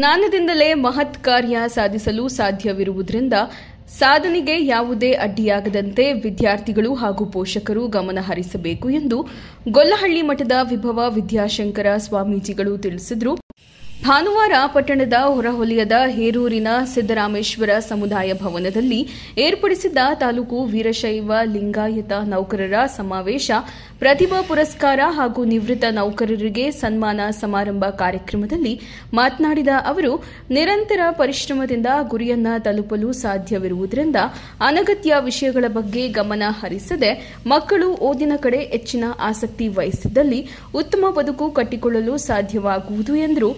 ಜ್ಞಾನದಿಂದಲೇ ಮಹತ್ ಕಾರ್ಯ ಸಾಧಿಸಲು ಸಾಧ್ಯವಿರುವುದರಿಂದ ಸಾಧನೆಗೆ ಯಾವುದೇ ಅಡ್ಡಿಯಾಗದಂತೆ ವಿದ್ಯಾರ್ಥಿಗಳು ಹಾಗೂ ಪೋಷಕರು ಗಮನ ಹರಿಸಬೇಕು ಎಂದು ಗೊಲ್ಲಹಳ್ಳಿ ಮಠದ ವಿಭವ ವಿದ್ಯಾಶಂಕರ ಸ್ವಾಮೀಜಿಗಳು ತಿಳಿಸಿದರು. ಭಾನುವಾರ ಪಟ್ಟಣದ ಹೊರವಲಯದ ಹೇರೂರಿನ ಸಿದ್ದರಾಮೇಶ್ವರ ಸಮುದಾಯ ಭವನದಲ್ಲಿ ಏರ್ಪಡಿಸಿದ್ದ ತಾಲೂಕು ವೀರಶೈವ ಲಿಂಗಾಯತ ನೌಕರರ ಸಮಾವೇಶ, ಪ್ರತಿಭಾ ಪುರಸ್ಕಾರ ಹಾಗೂ ನಿವೃತ್ತ ನೌಕರರಿಗೆ ಸನ್ಮಾನ ಸಮಾರಂಭ ಕಾರ್ಯಕ್ರಮದಲ್ಲಿ ಮಾತನಾಡಿದ ಅವರು, ನಿರಂತರ ಪರಿಶ್ರಮದಿಂದ ಗುರಿಯನ್ನ ತಲುಪಲು ಸಾಧ್ಯವಿರುವುದರಿಂದ ಅನಗತ್ಯ ವಿಷಯಗಳ ಬಗ್ಗೆ ಗಮನ ಹರಿಸದೆ ಮಕ್ಕಳು ಓದಿನ ಕಡೆ ಹೆಚ್ಚಿನ ಆಸಕ್ತಿ ವಹಿಸಿದ್ದಲ್ಲಿ ಉತ್ತಮ ಬದುಕು ಕಟ್ಟಿಕೊಳ್ಳಲು ಸಾಧ್ಯವಾಗುವುದು ಎಂದರು.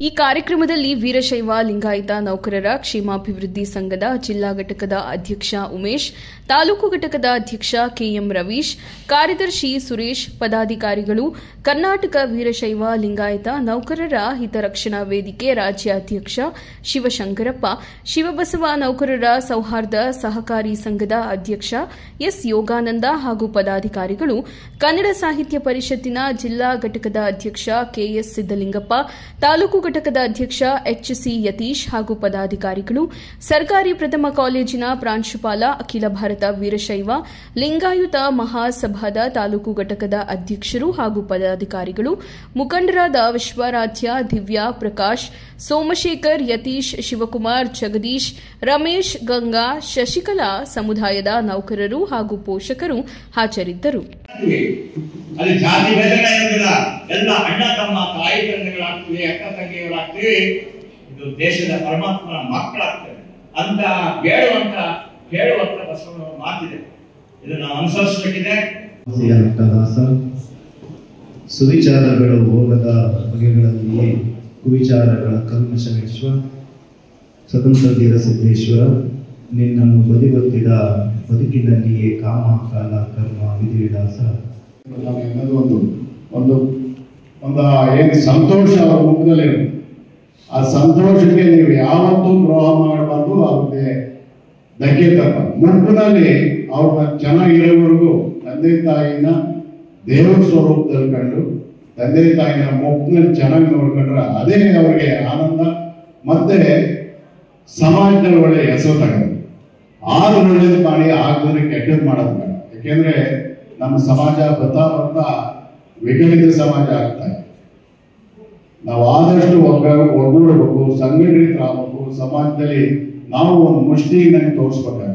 ಈ ಕಾರ್ಯಕ್ರಮದಲ್ಲಿ ವೀರಶೈವ ಲಿಂಗಾಯತ ನೌಕರರ ಕ್ಷೇಮಾಭಿವೃದ್ಧಿ ಸಂಘದ ಜಿಲ್ಲಾ ಘಟಕದ ಅಧ್ಯಕ್ಷ ಉಮೇಶ್, ತಾಲೂಕು ಘಟಕದ ಅಧ್ಯಕ್ಷ ಕೆಎಂ ರವೀಶ್, ಕಾರ್ಯದರ್ಶಿ ಸುರೇಶ್, ಪದಾಧಿಕಾರಿಗಳು, ಕರ್ನಾಟಕ ವೀರಶೈವ ಲಿಂಗಾಯತ ನೌಕರರ ಹಿತರಕ್ಷಣಾ ವೇದಿಕೆ ರಾಜ್ಯಾಧ್ಯಕ್ಷ ಶಿವಶಂಕರಪ್ಪ, ಶಿವಬಸವ ನೌಕರರ ಸೌಹಾರ್ದ ಸಹಕಾರಿ ಸಂಘದ ಅಧ್ಯಕ್ಷ ಎಸ್ ಯೋಗಾನಂದ ಹಾಗೂ ಪದಾಧಿಕಾರಿಗಳು, ಕನ್ನಡ ಸಾಹಿತ್ಯ ಪರಿಷತ್ತಿನ ಜಿಲ್ಲಾ ಘಟಕದ ಅಧ್ಯಕ್ಷ ಕೆಎಸ್ ಸಿದ್ದಲಿಂಗಪ್ಪ, ತಾಲೂಕು ಘಟಕದ ಅಧ್ಯಕ್ಷ ಎಚ್ಸಿ ಯತೀಶ್ ಹಾಗೂ ಪದಾಧಿಕಾರಿಗಳು, ಸರ್ಕಾರಿ ಪ್ರಥಮ ಕಾಲೇಜಿನ ಪ್ರಾಂಶುಪಾಲ, ಅಖಿಲ ಭಾರತ ವೀರಶೈವ ಲಿಂಗಾಯುತ ಮಹಾಸಭಾದ ತಾಲೂಕು ಘಟಕದ ಅಧ್ಯಕ್ಷರು ಹಾಗೂ ಪದಾಧಿಕಾರಿಗಳು, ಮುಖಂಡರಾದ ವಿಶ್ವರಾಧ್ಯ, ದಿವ್ಯಾ, ಪ್ರಕಾಶ್, ಸೋಮಶೇಖರ್, ಯತೀಶ್, ಶಿವಕುಮಾರ್, ಜಗದೀಶ್, ರಮೇಶ್, ಗಂಗಾ, ಶಶಿಕಲಾ ಸಮುದಾಯದ ನೌಕರರು ಹಾಗೂ ಪೋಷಕರು ಹಾಜರಿದ್ದರು. ಅಲ್ಲಿ ಜಾತಿ ಭೇದಗಳ ಇರೋದಿಲ್ಲ, ಎಲ್ಲ ಅಣ್ಣ ತಮ್ಮ ತಾಯಿ ತಂದೆಗಳಾಗ್ತೀವಿ, ಅಕ್ಕ ತಂಗಿಗಳಾಗ್ತೀವಿ. ಇದು ದೇಶದ ಪರಮಾತ್ಮನ ಮಕ್ಕಳಾಗ್ತವೆ ಅಂತ ಹೇಳುವಂತ ಬಸವನ ಮಾತಿದೆ. ಇದು ನಾವು ಅನುಸರಿಸಬೇಕಿದೆ. ಸುವಿಚಾರಗಳು ಹೋಗದ ಬಗೆಗಳಲ್ಲಿಯೇ ಕುವಿಚಾರಗಳ ಕಲ್ಮಶವೇಶ್ವ ಸ್ವತಂತ್ರ ಧೀರ ಸಿದ್ದೇಶ್ವರ, ನಿನ್ನನ್ನು ಬದಿಗೊತ್ತಿದ ಬದುಕಿನಲ್ಲಿಯೇ ಕಾಮ ಕಾಲ ಕರ್ಮ ವಿಧಿ ವಿಲಾಸ ಒಂದು ಏನು ಸಂತೋಷ ಅವರ ಮುಖದಲ್ಲಿ, ಆ ಸಂತೋಷಕ್ಕೆ ನೀವು ಯಾವತ್ತೂ ದ್ರೋಹ ಮಾಡಬಾರ್ದು, ಅವ್ರಿಗೆ ಧಕ್ಕೆ ತರಬಾರ್ದು. ಮುಖದಲ್ಲಿ ಅವ್ರನ್ನ ಚೆನ್ನಾಗಿರೋವರೆಗೂ ತಂದೆ ತಾಯಿನ ದೇವರ ಸ್ವರೂಪದಲ್ಲಿ ಕಂಡು ತಂದೆ ತಾಯಿನ ಮುಖದಲ್ಲಿ ಚೆನ್ನಾಗಿ ನೋಡ್ಕೊಂಡ್ರೆ ಅದೇ ಅವ್ರಿಗೆ ಆನಂದ. ಮತ್ತೆ ಸಮಾಜದಲ್ಲಿ ಒಳ್ಳೆ ಹೆಸರು ತಗೋದು, ಆರು ಒಳ್ಳೇದು ಮಾಡಿ ಆಗದ್ರೆ ಕೆಟ್ಟದ್ದು ಮಾಡೋದು ಬೇಡ. ಯಾಕೆಂದ್ರೆ ನಮ್ಮ ಸಮಾಜ ಬರ್ತಾ ವಿಕಲಿತ ಸಮಾಜ ಆಗ್ತಾ ಇದೆ. ನಾವು ಆದಷ್ಟು ಒಗ್ಗೂಡಬೇಕು, ಸಂಘಟಿತರಾಗಬೇಕು, ಸಮಾಜದಲ್ಲಿ ನಾವು ಒಂದು ಮುಷ್ಟಿನಾಗಿ ತೋರಿಸ್ಬೇಕಾಗುತ್ತೆ.